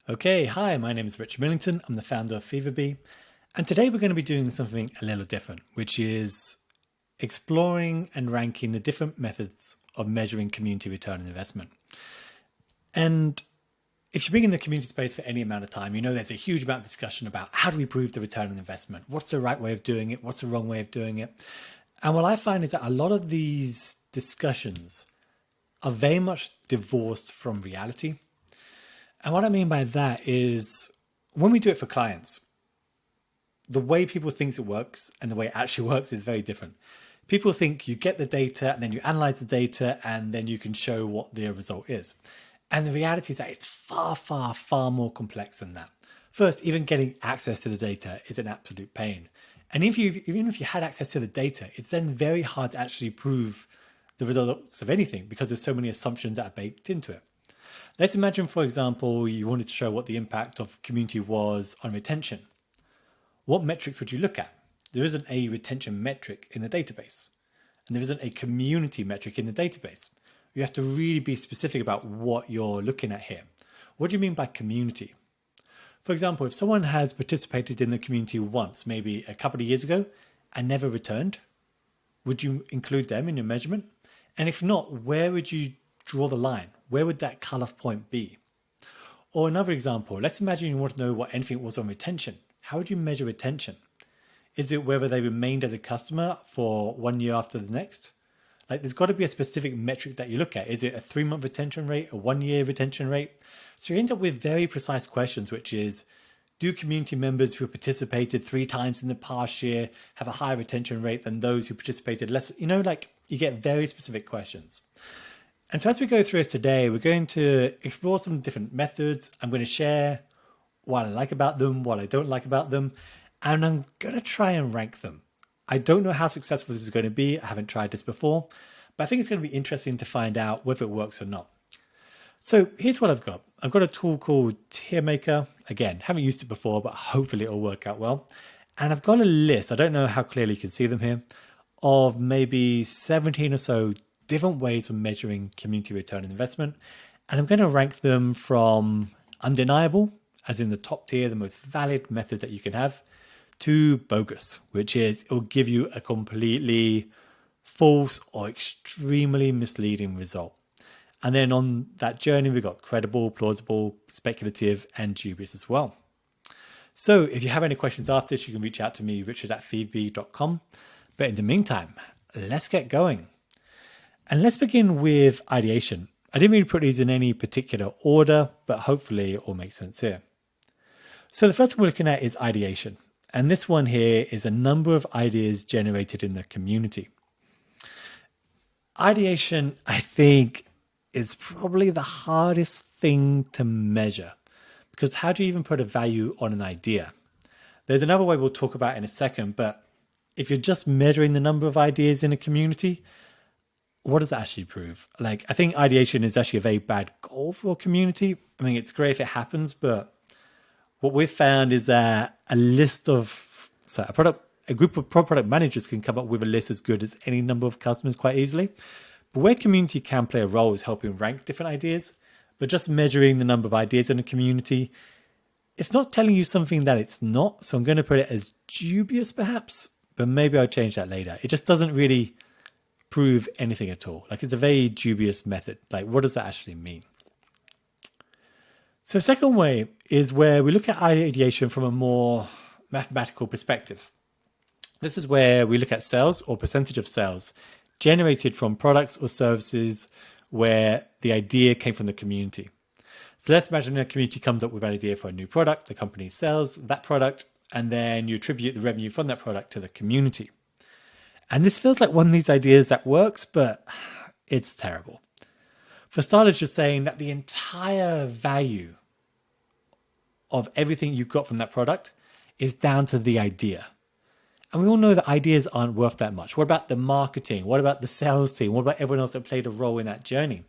Okay, hi, my name is Richard Millington. I'm the founder of FeverBee. And today we're going to be doing something a little different, which is exploring and ranking the different methods of measuring community return on investment. And if you've been in the community space for any amount of time, you know there's a huge amount of discussion about how do we prove the return on investment? What's the right way of doing it? What's the wrong way of doing it? And what I find is that a lot of these discussions are very much divorced from reality. And what I mean by that is when we do it for clients, the way people think it works and the way it actually works is very different. People think you get the data and then you analyze the data and then you can show what the result is. And the reality is that it's far, far, far more complex than that. First, even getting access to the data is an absolute pain. And even if you had access to the data, it's then very hard to actually prove the results of anything because there's so many assumptions that are baked into it. Let's imagine, for example, you wanted to show what the impact of community was on retention. What metrics would you look at? There isn't a retention metric in the database, and there isn't a community metric in the database. You have to really be specific about what you're looking at here. What do you mean by community? For example, if someone has participated in the community once, maybe a couple of years ago, and never returned, would you include them in your measurement? And if not, where would you draw the line? Where would that cutoff point be? Or another example, let's imagine you want to know what anything was on retention. How would you measure retention? Is it whether they remained as a customer for 1 year after the next? Like there's got to be a specific metric that you look at. Is it a 3-month retention rate, a 1-year retention rate? So you end up with very precise questions, which is, do community members who participated 3 times in the past year have a higher retention rate than those who participated less? You get very specific questions. And so as we go through this today, we're going to explore some different methods. I'm going to share what I like about them, what I don't like about them, and I'm going to try and rank them. I don't know how successful this is going to be. I haven't tried this before, but I think it's going to be interesting to find out whether it works or not. So here's what I've got. I've got a tool called TierMaker. Again, haven't used it before, but hopefully it'll work out well. And I've got a list, I don't know how clearly you can see them here, of maybe 17 or so different ways of measuring community return on investment. And I'm going to rank them from undeniable, as in the top tier, the most valid method that you can have, to bogus, which is it will give you a completely false or extremely misleading result. And then on that journey, we've got credible, plausible, speculative, and dubious as well. So if you have any questions after this, you can reach out to me, richard@feverbee.com. But in the meantime, let's get going. And let's begin with ideation. I didn't really put these in any particular order, but hopefully it all makes sense here. So the first one we're looking at is ideation. And this one here is a number of ideas generated in the community. Ideation, I think, is probably the hardest thing to measure because how do you even put a value on an idea? There's another way we'll talk about in a second, but if you're just measuring the number of ideas in a community, what does that actually prove? I think ideation is actually a very bad goal for a community. I mean, it's great if it happens, but what we've found is that a group of product managers can come up with a list as good as any number of customers quite easily. But where community can play a role is helping rank different ideas, but just measuring the number of ideas in a community, it's not telling you something that it's not. So I'm going to put it as dubious perhaps, but maybe I'll change that later. It just doesn't really prove anything at all. It's a very dubious method. What does that actually mean? So second way is where we look at ideation from a more mathematical perspective. This is where we look at sales or percentage of sales generated from products or services where the idea came from the community. So let's imagine a community comes up with an idea for a new product, the company sells that product, and then you attribute the revenue from that product to the community. And this feels like one of these ideas that works, but it's terrible. For starters, you're saying that the entire value of everything you got from that product is down to the idea. And we all know that ideas aren't worth that much. What about the marketing? What about the sales team? What about everyone else that played a role in that journey?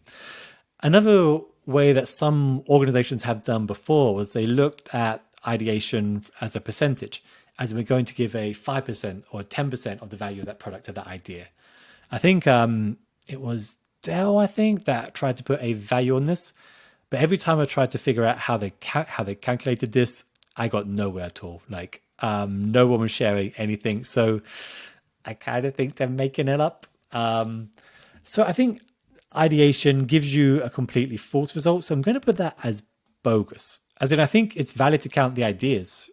Another way that some organizations have done before was they looked at ideation as a percentage, as we're going to give a 5% or 10% of the value of that product to that idea. I think it was Dell, that tried to put a value on this, But every time I tried to figure out how they calculated this, I got nowhere at all. Like no one was sharing anything. So I kind of think they're making it up. So I think ideation gives you a completely false result. So I'm going to put that as bogus. As in, I think it's valid to count the ideas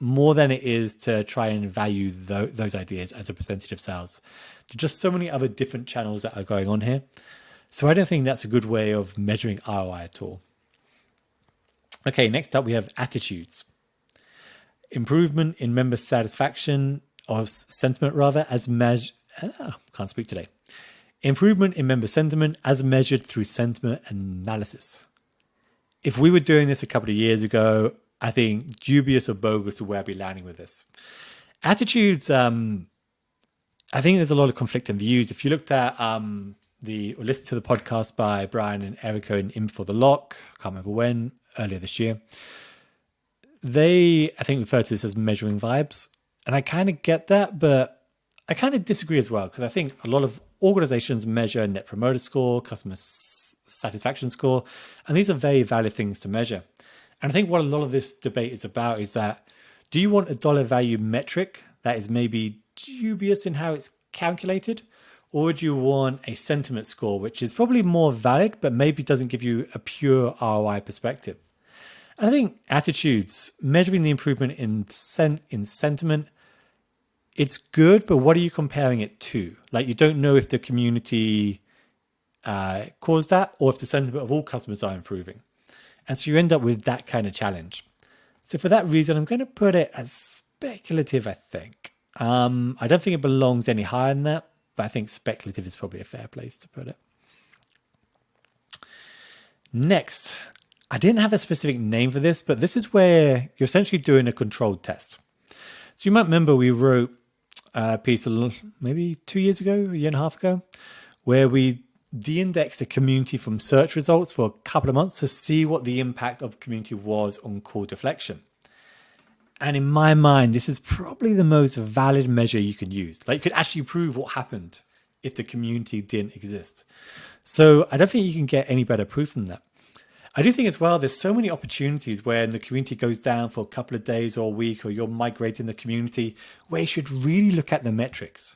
more than it is to try and value those ideas as a percentage of sales. There's just so many other different channels that are going on here. So I don't think that's a good way of measuring ROI at all. Okay, next up we have attitudes. Improvement in member satisfaction, or sentiment rather, as measured... can't speak today. Improvement in member sentiment as measured through sentiment analysis. If we were doing this a couple of years ago, I think dubious or bogus would where I'd be landing with this. Attitudes, I think there's a lot of conflicting views. If you looked at or listened to the podcast by Brian and Erica in For the Lock, I can't remember when, earlier this year, they, I think, refer to this as measuring vibes. And I kind of get that, but I kind of disagree as well, because I think a lot of organizations measure net promoter score, customer satisfaction score, and these are very valid things to measure. And I think what a lot of this debate is about is that, do you want a dollar value metric that is maybe dubious in how it's calculated? Or do you want a sentiment score, which is probably more valid, but maybe doesn't give you a pure ROI perspective? And I think attitudes, measuring the improvement in sentiment, it's good, but what are you comparing it to? Like, you don't know if the community caused that or if the sentiment of all customers are improving. And so you end up with that kind of challenge. So for that reason, I'm going to put it as speculative, I think. I don't think it belongs any higher than that, but I think speculative is probably a fair place to put it. Next, I didn't have a specific name for this, but this is where you're essentially doing a controlled test. So you might remember we wrote a piece maybe 2 years ago, a year and a half ago, where we de-indexed the community from search results for a couple of months to see what the impact of community was on call deflection. And in my mind, this is probably the most valid measure you can use. Like, you could actually prove what happened if the community didn't exist. So I don't think you can get any better proof than that. I do think as well, there's so many opportunities when the community goes down for a couple of days or a week, or you're migrating the community, where you should really look at the metrics.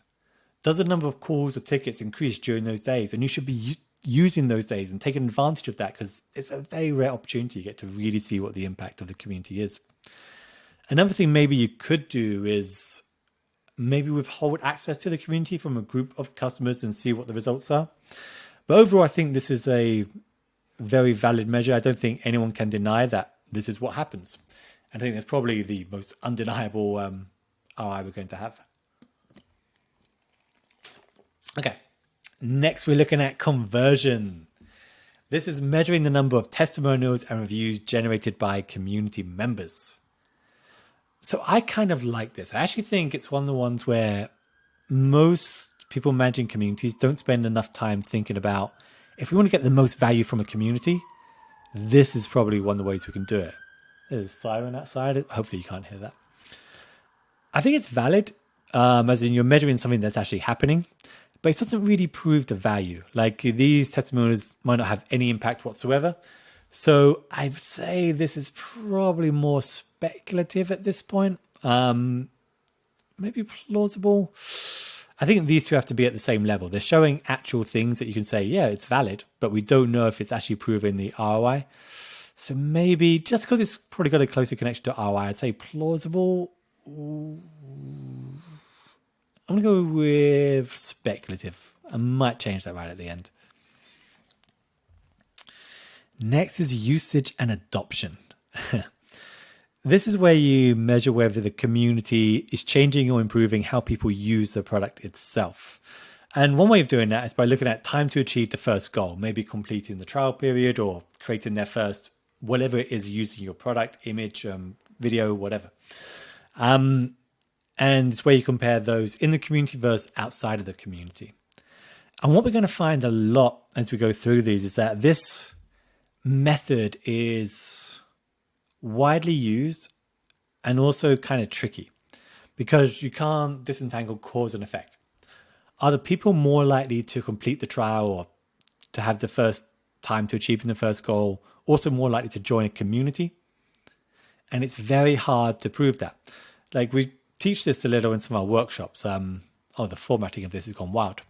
Does the number of calls or tickets increase during those days? And you should be using those days and taking advantage of that, because it's a very rare opportunity you get to really see what the impact of the community is. Another thing maybe you could do is maybe withhold access to the community from a group of customers and see what the results are. But overall, I think this is a very valid measure. I don't think anyone can deny that this is what happens. I think that's probably the most undeniable ROI we're going to have. Okay, next we're looking at conversion. This is measuring the number of testimonials and reviews generated by community members. So I kind of like this. I actually think it's one of the ones where most people managing communities don't spend enough time thinking about, if we want to get the most value from a community, this is probably one of the ways we can do it. There's a siren outside. Hopefully you can't hear that. I think it's valid, as in you're measuring something that's actually happening, but it doesn't really prove the value. Like, these testimonials might not have any impact whatsoever. So I'd say this is probably more speculative at this point. Maybe plausible. I think these two have to be at the same level. They're showing actual things that you can say, yeah, it's valid, but we don't know if it's actually proving the ROI. So maybe, just because it's probably got a closer connection to ROI, I'd say plausible. I'm going to go with speculative. I might change that right at the end. Next is usage and adoption. This is where you measure whether the community is changing or improving how people use the product itself. And one way of doing that is by looking at time to achieve the first goal, maybe completing the trial period or creating their first, whatever it is, using your product, image, video, whatever. And it's where you compare those in the community versus outside of the community. And what we're going to find a lot as we go through these is that this method is widely used and also kind of tricky, because you can't disentangle cause and effect. Are the people more likely to complete the trial or to have the first time to achieving the first goal, also more likely to join a community. And it's very hard to prove that. Like we teach this a little in some of our workshops. The formatting of this has gone wild.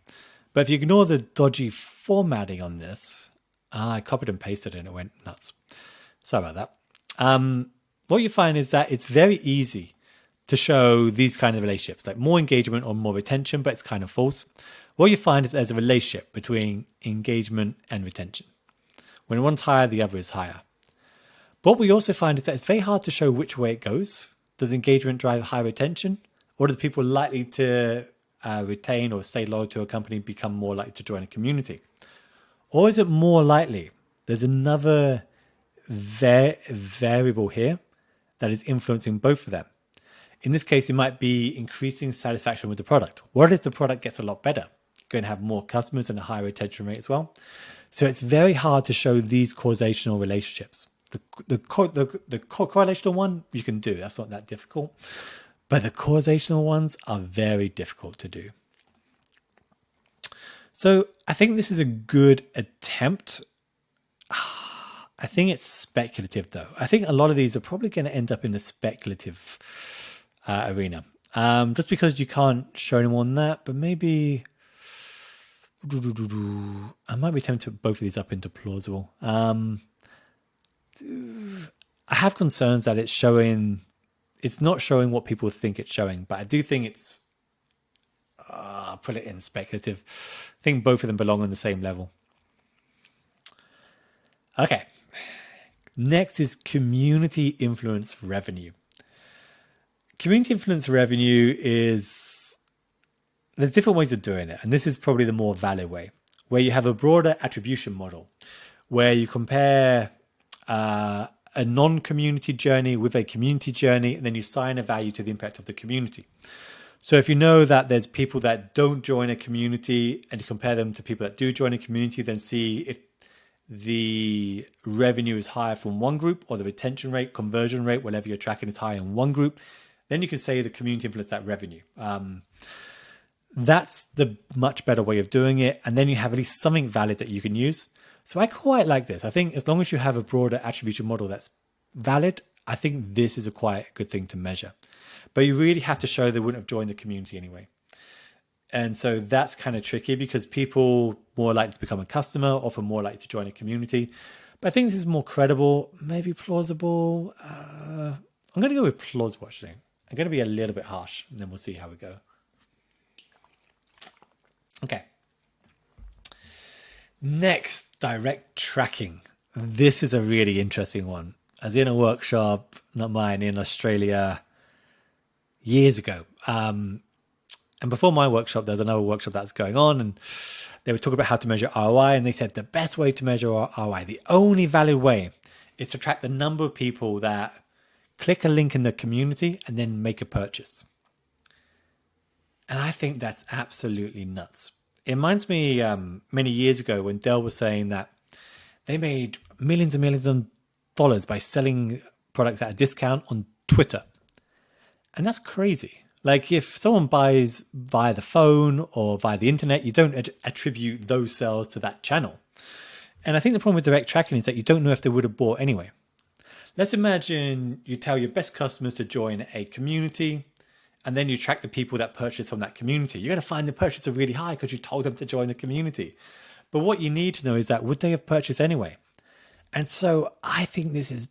But if you ignore the dodgy formatting on this, I copied and pasted it and it went nuts. Sorry about that. What you find is that it's very easy to show these kind of relationships, like more engagement or more retention, but it's kind of false. What you find is there's a relationship between engagement and retention. When one's higher, the other is higher. But what we also find is that it's very hard to show which way it goes. Does engagement drive high retention? Or do people likely to retain or stay loyal to a company become more likely to join a community? Or is it more likely there's another variable here that is influencing both of them? In this case, it might be increasing satisfaction with the product. What if the product gets a lot better? You're going to have more customers and a higher retention rate as well. So it's very hard to show these causational relationships. The correlational one you can do. That's not that difficult. But the causational ones are very difficult to do. So I think this is a good attempt. I think it's speculative, though. I think a lot of these are probably going to end up in the speculative arena. Just because you can't show any more than that, but maybe I might be tempted to put both of these up into plausible. I have concerns that it's not showing what people think it's showing, but I do think it's, I'll put it in speculative. I think both of them belong on the same level. Okay. Next is community influence revenue. Community influence revenue there's different ways of doing it. And this is probably the more valid way, where you have a broader attribution model, where you compare a non-community journey with a community journey, and then you assign a value to the impact of the community. So if you know that there's people that don't join a community and you compare them to people that do join a community, then see if the revenue is higher from one group or the retention rate, conversion rate, whatever you're tracking is higher in one group, then you can say the community influenced that revenue. That's the much better way of doing it. And then you have at least something valid that you can use. So I quite like this. I think as long as you have a broader attribution model that's valid, I think this is a quite good thing to measure. But you really have to show they wouldn't have joined the community anyway. And so that's kind of tricky because people more likely to become a customer, often more likely to join a community. But I think this is more credible, maybe plausible. I'm going to go with plausible, actually. I'm going to be a little bit harsh, and then we'll see how we go. Okay. Next, direct tracking. This is a really interesting one. I was in a workshop, not mine, in Australia years ago. And before my workshop, there's another workshop that's going on, and they were talking about how to measure ROI, and they said the best way to measure ROI, the only valid way, is to track the number of people that click a link in the community and then make a purchase. And I think that's absolutely nuts. It reminds me many years ago when Dell was saying that they made millions and millions of dollars by selling products at a discount on Twitter. And that's crazy. Like if someone buys via the phone or via the internet, you don't attribute those sales to that channel. And I think the problem with direct tracking is that you don't know if they would have bought anyway. Let's imagine you tell your best customers to join a community, and then you track the people that purchase from that community. You're going to find the purchases are really high because you told them to join the community. But what you need to know is that would they have purchased anyway? And so I think this is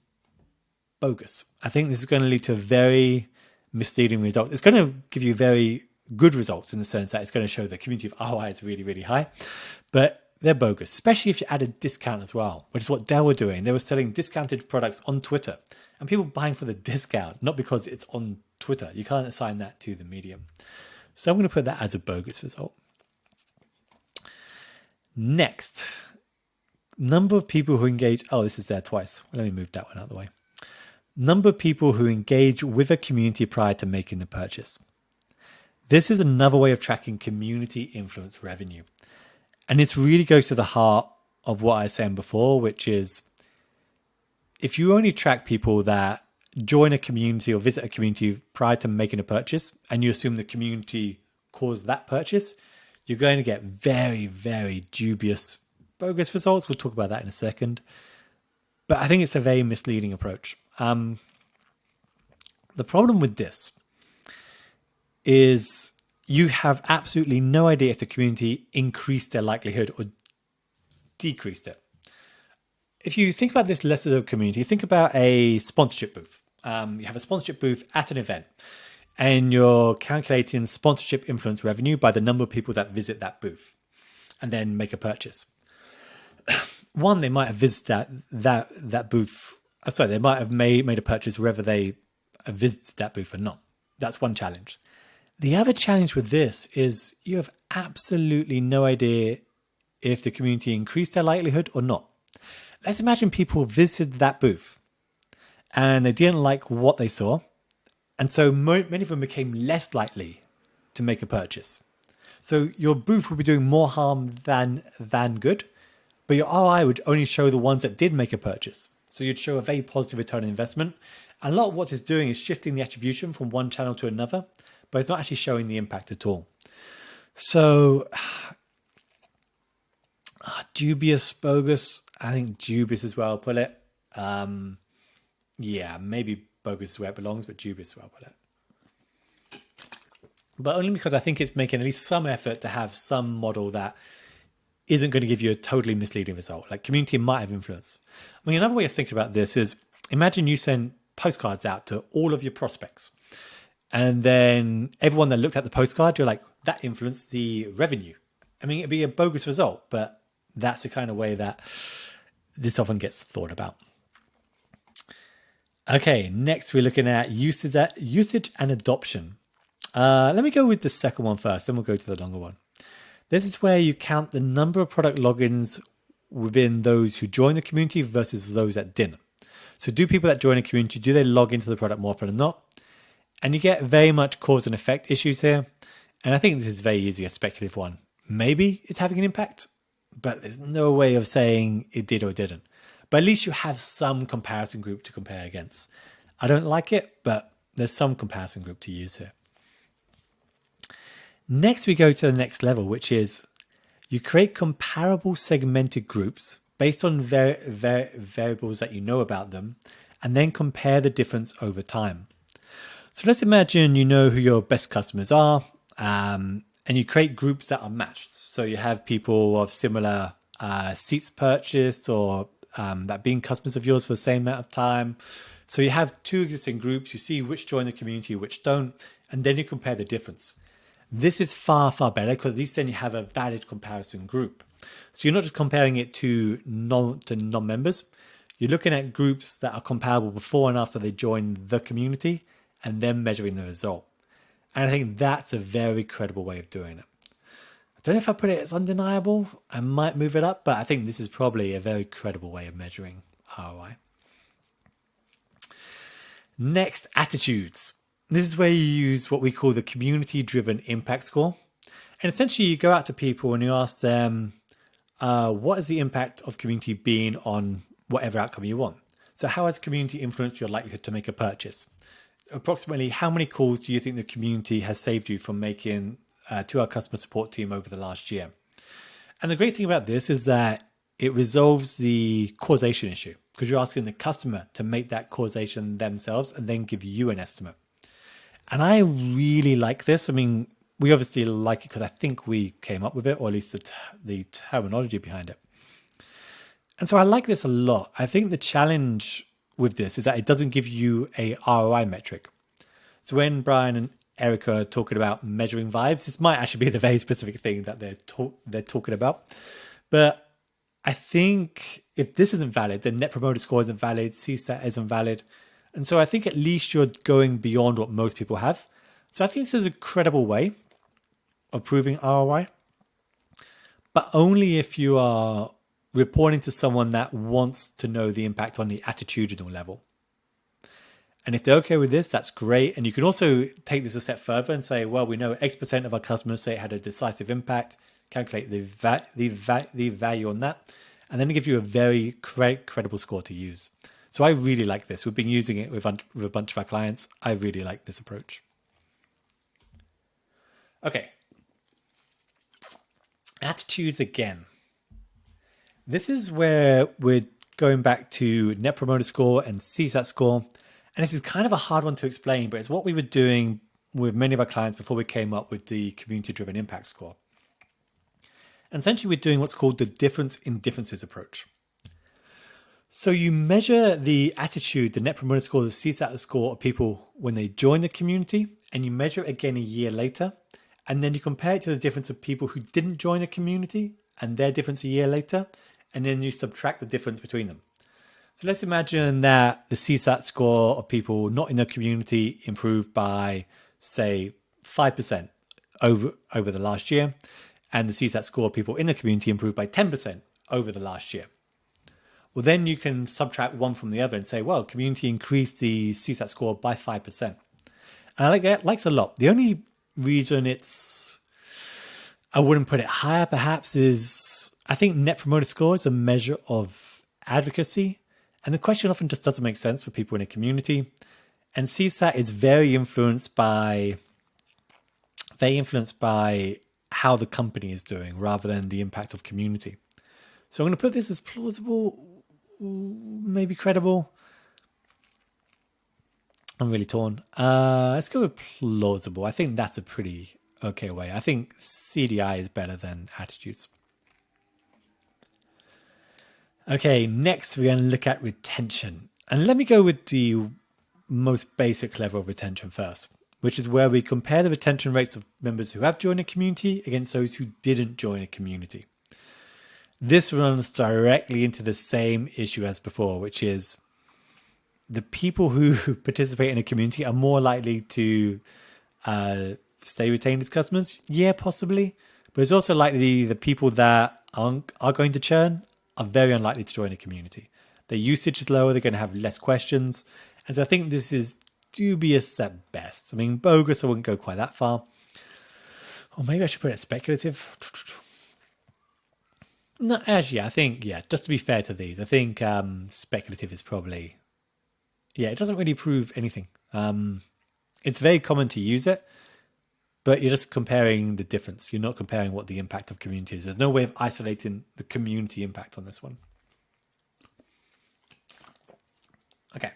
bogus. I think this is going to lead to a very misleading result. It's going to give you very good results in the sense that it's going to show the community of ROI is really, really high. But they're bogus, especially if you add a discount as well, which is what Dell were doing. They were selling discounted products on Twitter and people buying for the discount, not because it's on Twitter. You can't assign that to the medium. So I'm going to put that as a bogus result. Next, number of people who engage. Oh, this is there twice. Well, let me move that one out of the way. Number of people who engage with a community prior to making the purchase. This is another way of tracking community influence revenue. And this really goes to the heart of what I was saying before, which is if you only track people that join a community or visit a community prior to making a purchase, and you assume the community caused that purchase, you're going to get very, very dubious, bogus results. We'll talk about that in a second. but I think it's a very misleading approach. The problem with this is you have absolutely no idea if the community increased their likelihood or decreased it. If you think about this less as a community, think about a sponsorship booth. You have a sponsorship booth at an event, and you're calculating sponsorship influence revenue by the number of people that visit that booth and then make a purchase. One, they might have visited that booth. Sorry, they might have made a purchase whether they visited that booth or not. That's one challenge. The other challenge with this is you have absolutely no idea if the community increased their likelihood or not. Let's imagine people visited that booth and they didn't like what they saw. And so many of them became less likely to make a purchase. So your booth would be doing more harm than good, but your ROI would only show the ones that did make a purchase. So you'd show a very positive return on investment. And a lot of what it's doing is shifting the attribution from one channel to another, but it's not actually showing the impact at all. So dubious, bogus. I think dubious is where I'll put it. Yeah, maybe bogus is where it belongs, but dubious is where I'll put it. But only because I think it's making at least some effort to have some model that isn't going to give you a totally misleading result. Like community might have influence. I mean, another way of thinking about this is imagine you send postcards out to all of your prospects. And then everyone that looked at the postcard, you're like, that influenced the revenue. I mean, it'd be a bogus result, but that's the kind of way that this often gets thought about. Okay, next we're looking at usage and adoption. Let me go with the second one first, then we'll go to the longer one. This is where you count the number of product logins within those who join the community versus those that didn't. So do people that join a community, do they log into the product more often than not? And you get very much cause and effect issues here. And I think this is very easy, a speculative one. Maybe it's having an impact, but there's no way of saying it did or didn't. But at least you have some comparison group to compare against. I don't like it, but there's some comparison group to use here. Next, we go to the next level, which is you create comparable segmented groups based on variables that you know about them, and then compare the difference over time. So let's imagine you know who your best customers are, and you create groups that are matched. So you have people of similar seats purchased or that being customers of yours for the same amount of time. So you have two existing groups, you see which join the community, which don't, and then you compare the difference. This is far, far better because at least then you have a valid comparison group. So you're not just comparing it to non-members. You're looking at groups that are comparable before and after they join the community and then measuring the result. And I think that's a very credible way of doing it. I don't know if I put it as undeniable. I might move it up, but I think this is probably a very credible way of measuring ROI. Next, attitudes. This is where you use what we call the community-driven impact score. And essentially you go out to people and you ask them, what is the impact of community being on whatever outcome you want? So how has community influenced your likelihood to make a purchase? Approximately how many calls do you think the community has saved you from making to our customer support team over the last year? And the great thing about this is that it resolves the causation issue because you're asking the customer to make that causation themselves and then give you an estimate. And I really like this. I mean, we obviously like it because I think we came up with it, or at least the terminology behind it. And so I like this a lot. I think the challenge with this is that it doesn't give you a ROI metric. So when Brian and Erica are talking about measuring vibes, this might actually be the very specific thing that they're talking about. But I think if this isn't valid, then Net Promoter Score isn't valid, CSAT isn't valid. And so I think at least you're going beyond what most people have. So I think this is a credible way of proving ROI, but only if you are reporting to someone that wants to know the impact on the attitudinal level. And if they're okay with this, that's great. And you can also take this a step further and say, well, we know X% of our customers say it had a decisive impact, calculate the value on that, and then give you a very credible score to use. So I really like this. We've been using it with a bunch of our clients. I really like this approach. Okay. Attitudes again. This is where we're going back to Net Promoter Score and CSAT score. And this is kind of a hard one to explain, but it's what we were doing with many of our clients before we came up with the community-driven impact score. And essentially, we're doing what's called the difference in differences approach. So you measure the attitude, the Net Promoter Score, the CSAT score of people when they join the community, and you measure it again a year later. And then you compare it to the difference of people who didn't join the community and their difference a year later. And then you subtract the difference between them. So let's imagine that the CSAT score of people not in the community improved by, say, 5% over the last year. And the CSAT score of people in the community improved by 10% over the last year. Well, then you can subtract one from the other and say, well, community increased the CSAT score by 5%. And I like that, likes a lot. The only reason I wouldn't put it higher perhaps is I think Net Promoter Score is a measure of advocacy. And the question often just doesn't make sense for people in a community. And CSAT is very influenced by how the company is doing rather than the impact of community. So I'm going to put this as plausible, maybe credible. I'm really torn. Let's go with plausible. I think that's a pretty okay way. I think CDI is better than attitudes. Okay, next we're going to look at retention. And let me go with the most basic level of retention first, which is where we compare the retention rates of members who have joined a community against those who didn't join a community. This runs directly into the same issue as before, which is the people who participate in a community are more likely to stay retained as customers. Yeah, possibly. But it's also likely the people that are going to churn are very unlikely to join a community. Their usage is lower. They're going to have less questions. And so I think this is dubious at best. I mean, bogus, I wouldn't go quite that far. Or maybe I should put it speculative. No, actually, I think, just to be fair to these, I think speculative is probably, it doesn't really prove anything. It's very common to use it, but you're just comparing the difference. You're not comparing what the impact of community is. There's no way of isolating the community impact on this one. Okay.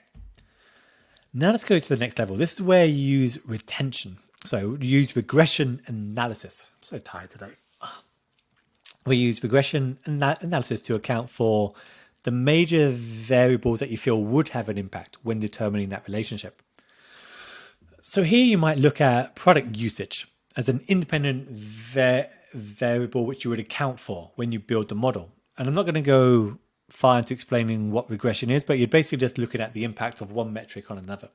Now let's go to the next level. This is where you use retention. So you use regression analysis. I'm so tired today. We use regression analysis to account for the major variables that you feel would have an impact when determining that relationship. So here you might look at product usage as an independent variable which you would account for when you build the model. And I'm not going to go far into explaining what regression is, but you're basically just looking at the impact of one metric on another.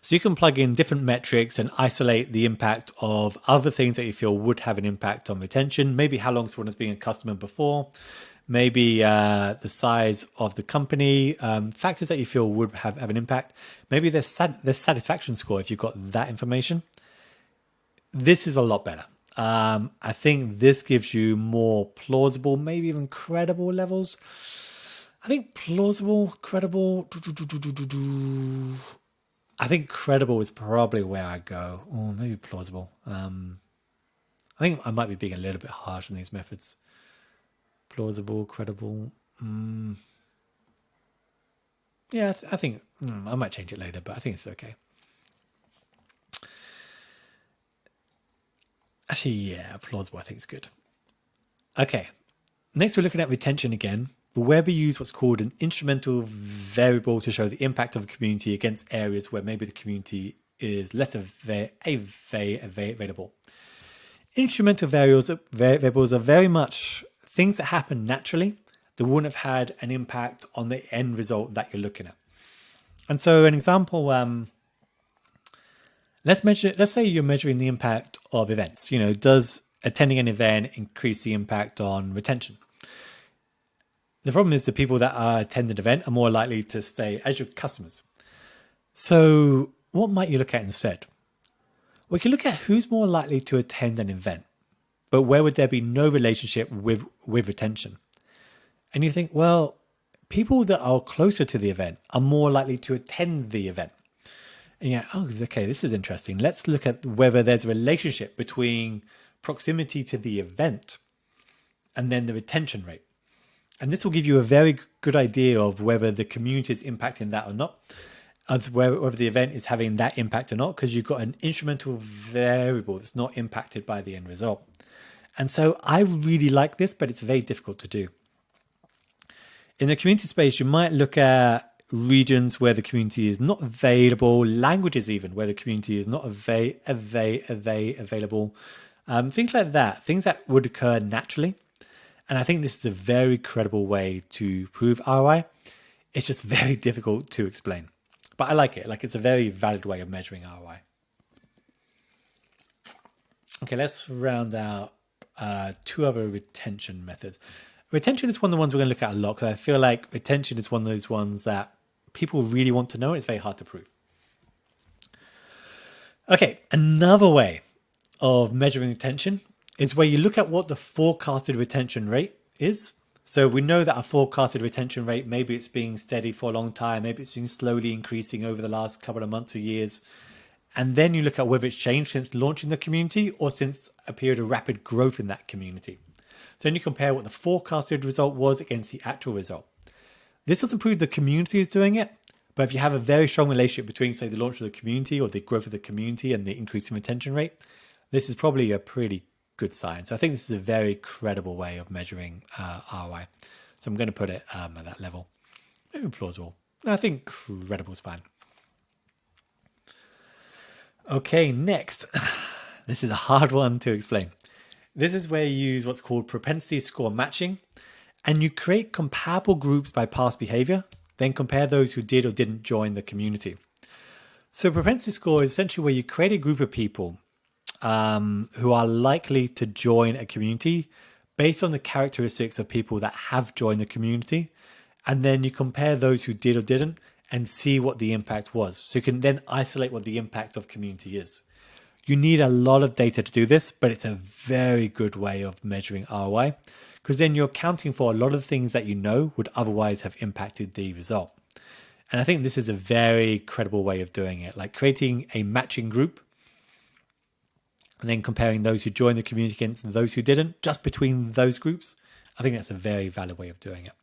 So you can plug in different metrics and isolate the impact of other things that you feel would have an impact on retention. Maybe how long someone has been a customer before, maybe the size of the company, factors that you feel would have an impact. Maybe their satisfaction score if you've got that information. This is a lot better. I think this gives you more plausible, maybe even credible levels. I think plausible, credible. I think credible is probably where I go. Or maybe plausible. I think I might be being a little bit harsh on these methods. Plausible, credible. Yeah, I think I might change it later, but I think it's okay. Actually, yeah, plausible I think is good. Okay, next we're looking at retention again, where we use what's called an instrumental variable to show the impact of a community against areas where maybe the community is less available. Instrumental variables are very much things that happen naturally that wouldn't have had an impact on the end result that you're looking at. And so an example, let's say you're measuring the impact of events. Does attending an event increase the impact on retention? The problem is the people that attend an event are more likely to stay as your customers. So what might you look at instead? We can look at who's more likely to attend an event, but where would there be no relationship with retention? And you think, well, people that are closer to the event are more likely to attend the event. And yeah, okay, this is interesting. Let's look at whether there's a relationship between proximity to the event and then the retention rate. And this will give you a very good idea of whether the community is impacting that or not, of whether the event is having that impact or not, because you've got an instrumental variable that's not impacted by the end result. And so I really like this, but it's very difficult to do. In the community space, you might look at regions where the community is not available, languages even where the community is not available, things like that, things that would occur naturally. And I think this is a very credible way to prove ROI. It's just very difficult to explain, but I like it. Like, it's a very valid way of measuring ROI. Okay, let's round out two other retention methods. Retention is one of the ones we're going to look at a lot, because I feel like retention is one of those ones that people really want to know. It's very hard to prove. Okay, another way of measuring retention is where you look at what the forecasted retention rate is. So we know that our forecasted retention rate, maybe it's been steady for a long time, maybe it's been slowly increasing over the last couple of months or years. And then you look at whether it's changed since launching the community or since a period of rapid growth in that community. So then you compare what the forecasted result was against the actual result. This doesn't prove the community is doing it, but if you have a very strong relationship between, say, the launch of the community or the growth of the community and the increase in retention rate, this is probably a pretty good sign. So I think this is a very credible way of measuring ROI. So I'm going to put it at that level. Maybe plausible. I think credible is fine. Okay, next. This is a hard one to explain. This is where you use what's called propensity score matching, and you create comparable groups by past behavior, then compare those who did or didn't join the community. So propensity score is essentially where you create a group of people who are likely to join a community based on the characteristics of people that have joined the community, and then you compare those who did or didn't and see what the impact was. So you can then isolate what the impact of community is. You need a lot of data to do this, but it's a very good way of measuring ROI, because then you're accounting for a lot of things that you know would otherwise have impacted the result. And I think this is a very credible way of doing it, like creating a matching group and then comparing those who joined the community against those who didn't, just between those groups. I think that's a very valid way of doing it.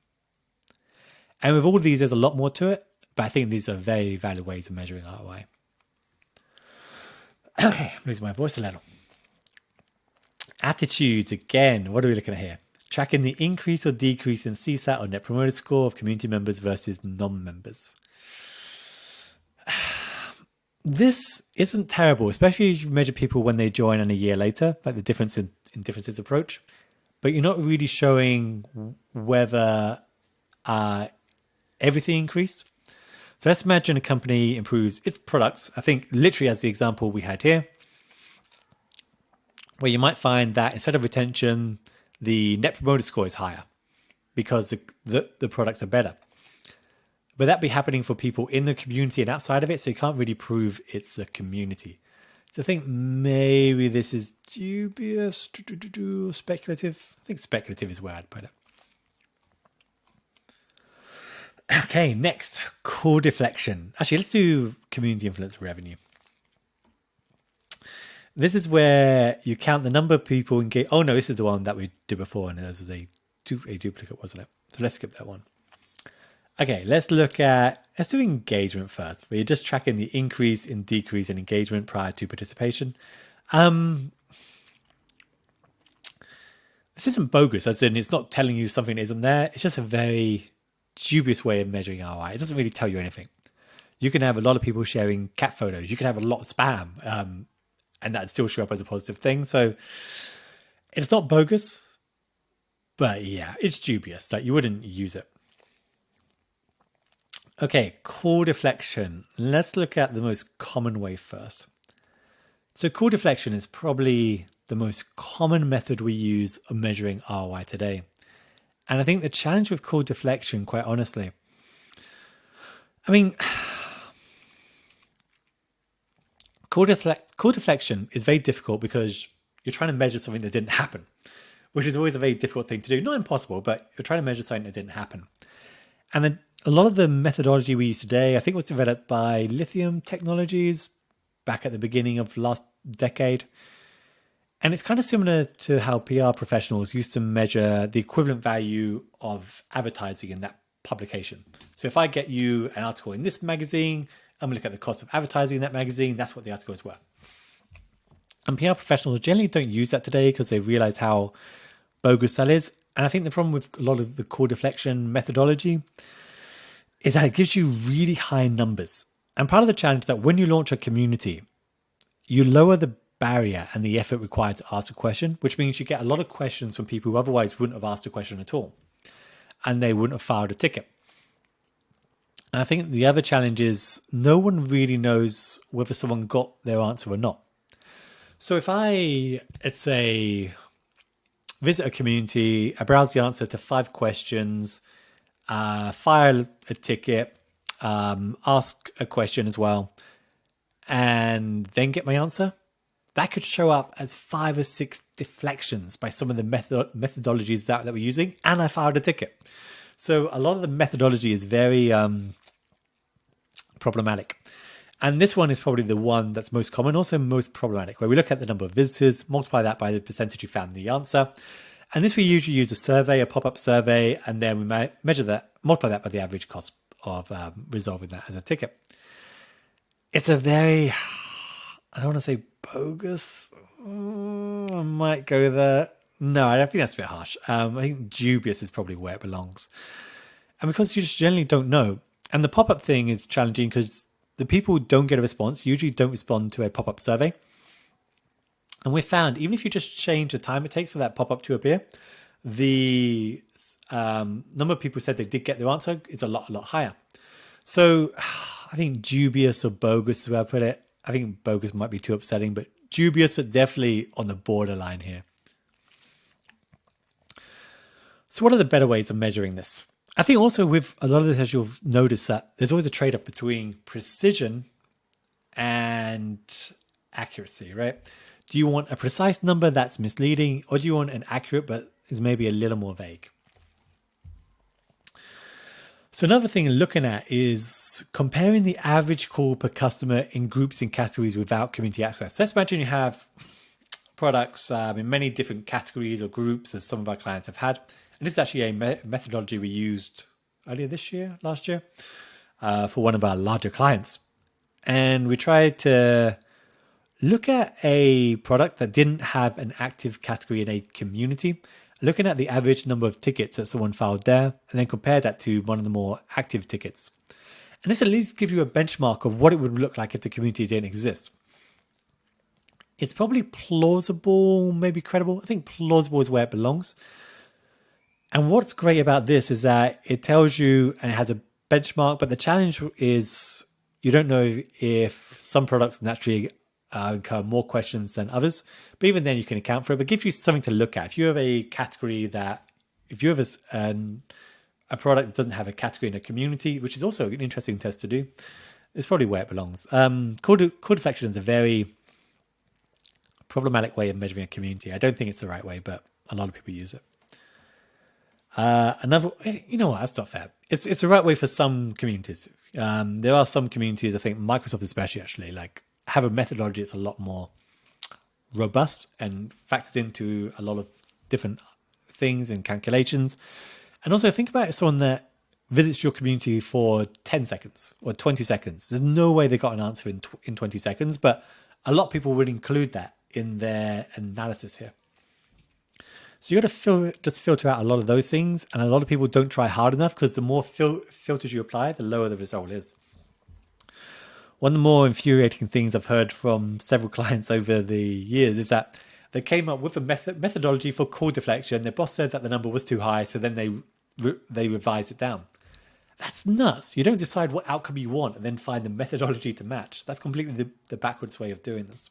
And with all of these, there's a lot more to it, but I think these are very valid ways of measuring ROI. Okay, I'm losing my voice a little. Attitudes, again, what are we looking at here? Tracking the increase or decrease in CSAT or Net Promoter Score of community members versus non-members. This isn't terrible, especially if you measure people when they join and a year later, like the difference in differences approach. But you're not really showing whether everything increased. So let's imagine a company improves its products. I think literally as the example we had here, where you might find that instead of retention, the Net Promoter Score is higher because the products are better. But that be happening for people in the community and outside of it, so you can't really prove it's a community. So I think maybe this is dubious, speculative. I think speculative is where I'd put it. Okay, next, core deflection. Actually, let's do community influence revenue. This is where you count the number of people engaged. Oh no, this is the one that we did before, and this was a duplicate, wasn't it? So let's skip that one. Okay, let's do engagement first, where you're just tracking the increase in decrease in engagement prior to participation. This isn't bogus, as in it's not telling you something that isn't there. It's just a very dubious way of measuring ROI. It doesn't really tell you anything. You can have a lot of people sharing cat photos. You can have a lot of spam, and that'd still show up as a positive thing. So it's not bogus, but yeah, it's dubious. Like, you wouldn't use it. Okay, core deflection. Let's look at the most common way first. So core deflection is probably the most common method we use of measuring ROI today. And I think the challenge with core deflection, quite honestly, core deflection is very difficult because you're trying to measure something that didn't happen, which is always a very difficult thing to do. Not impossible, but you're trying to measure something that didn't happen. And then a lot of the methodology we use today, I think, was developed by Lithium Technologies back at the beginning of last decade. And it's kind of similar to how PR professionals used to measure the equivalent value of advertising in that publication. So if I get you an article in this magazine, I'm going to look at the cost of advertising in that magazine. That's what the article is worth. And PR professionals generally don't use that today because they've realized how bogus that is. And I think the problem with a lot of the core deflection methodology is that it gives you really high numbers. And part of the challenge is that when you launch a community, you lower the barrier and the effort required to ask a question, which means you get a lot of questions from people who otherwise wouldn't have asked a question at all, and they wouldn't have filed a ticket. And I think the other challenge is no one really knows whether someone got their answer or not. So if I, let's say, visit a community, I browse the answer to 5 questions, file a ticket, ask a question as well, and then get my answer, that could show up as 5 or 6 deflections by some of the methodologies that we're using, and I filed a ticket. So a lot of the methodology is very problematic. And this one is probably the one that's most common, also most problematic, where we look at the number of visitors, multiply that by the percentage you found in the answer. And this we usually use a survey, a pop-up survey, and then we measure that, multiply that by the average cost of resolving that as a ticket. It's a very, I don't want to say bogus. I might go there. No, I think that's a bit harsh. I think dubious is probably where it belongs. And because you just generally don't know. And the pop-up thing is challenging because the people who don't get a response usually don't respond to a pop-up survey. And we found, even if you just change the time it takes for that pop-up to appear, the number of people who said they did get their answer is a lot higher. So I think dubious or bogus is where I put it. I think bogus might be too upsetting, but dubious, but definitely on the borderline here. So what are the better ways of measuring this? I think also with a lot of this, as you'll notice, that there's always a trade-off between precision and accuracy, right? Do you want a precise number that's misleading, or do you want an accurate but is maybe a little more vague? So another thing looking at is comparing the average call per customer in groups and categories without community access. Let's imagine you have products in many different categories or groups, as some of our clients have had. And this is actually a methodology we used earlier last year, for one of our larger clients. And we tried to look at a product that didn't have an active category in a community, looking at the average number of tickets that someone filed there, and then compare that to one of the more active tickets. And this at least gives you a benchmark of what it would look like if the community didn't exist. It's probably plausible, maybe credible. I think plausible is where it belongs. And what's great about this is that it tells you, and it has a benchmark, but the challenge is you don't know if some products naturally incur more questions than others. But even then you can account for it, but it gives you something to look at. If you have a category if you have a product that doesn't have a category in a community, which is also an interesting test to do, it's probably where it belongs. Core deflection is a very problematic way of measuring a community. I don't think it's the right way, but a lot of people use it. Another, you know what, that's not fair. It's the right way for some communities. There are some communities, I think Microsoft especially actually, like have a methodology that's a lot more robust and factors into a lot of different things and calculations. And also think about someone that visits your community for 10 seconds or 20 seconds. There's no way they got an answer in 20 seconds, but a lot of people would include that in their analysis here. So you got to just filter out a lot of those things, and a lot of people don't try hard enough because the more filters you apply, the lower the result is. One of the more infuriating things I've heard from several clients over the years is that they came up with a methodology for call deflection. Their boss said that the number was too high, so then they revised it down. That's nuts. You don't decide what outcome you want and then find the methodology to match. That's completely the backwards way of doing this.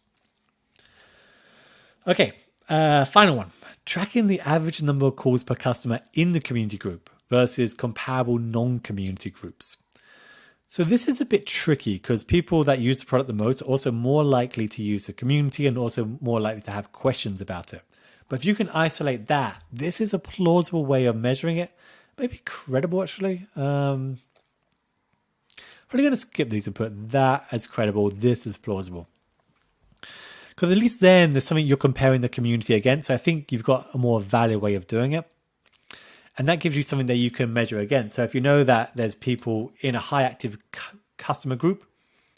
Okay, final one. Tracking the average number of calls per customer in the community group versus comparable non-community groups. So this is a bit tricky because people that use the product the most are also more likely to use the community and also more likely to have questions about it. But if you can isolate that, this is a plausible way of measuring it. Maybe credible, actually. Probably going to skip these and put that as credible. This is plausible. Because at least then there's something you're comparing the community against. So I think you've got a more valid way of doing it. And that gives you something that you can measure against. So if you know that there's people in a high active customer group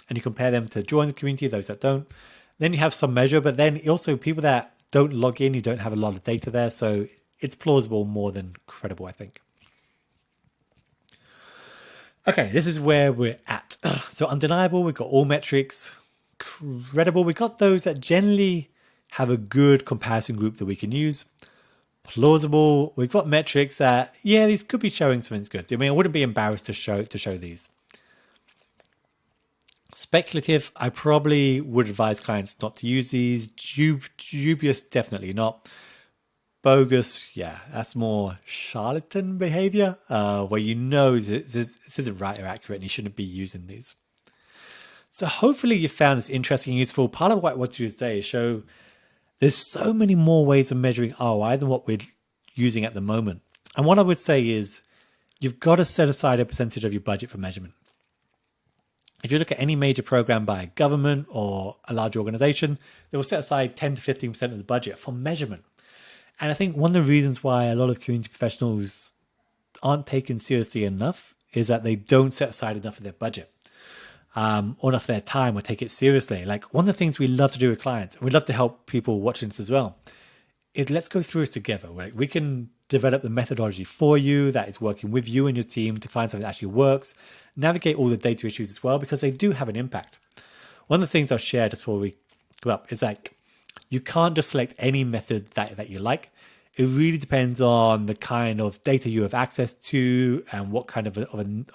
and you compare them to join the community, those that don't, then you have some measure. But then also people that don't log in, you don't have a lot of data there. So it's plausible more than credible, I think. Okay, this is where we're at. So undeniable, we've got all metrics. Credible, we got those that generally have a good comparison group that we can use. Plausible, we've got metrics that, yeah, these could be showing something's good. I mean, I wouldn't be embarrassed to show these. Speculative, I probably would advise clients not to use these. Dubious, definitely not. Bogus, yeah, that's more charlatan behavior, where you know this isn't right or accurate and you shouldn't be using these. So hopefully you found this interesting and useful. Part of what I want to do today is show there's so many more ways of measuring ROI than what we're using at the moment. And what I would say is you've got to set aside a percentage of your budget for measurement. If you look at any major program by a government or a large organization, they will set aside 10 to 15% of the budget for measurement. And I think one of the reasons why a lot of community professionals aren't taken seriously enough is that they don't set aside enough of their budget. Or enough of their time or take it seriously. Like one of the things we love to do with clients, and we love to help people watching this as well, is let's go through this together. Right? We can develop the methodology for you that is working with you and your team to find something that actually works, navigate all the data issues as well, because they do have an impact. One of the things I'll share just before we go up is like, you can't just select any method that you like. It really depends on the kind of data you have access to and what kind of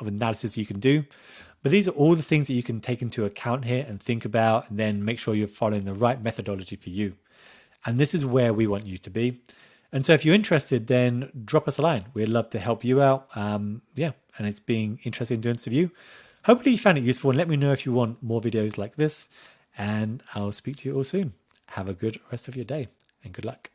analysis you can do. But these are all the things that you can take into account here and think about and then make sure you're following the right methodology for you. And this is where we want you to be. And so if you're interested, then drop us a line. We'd love to help you out. And it's being interesting doing this with you. Hopefully you found it useful and let me know if you want more videos like this. And I'll speak to you all soon. Have a good rest of your day and good luck.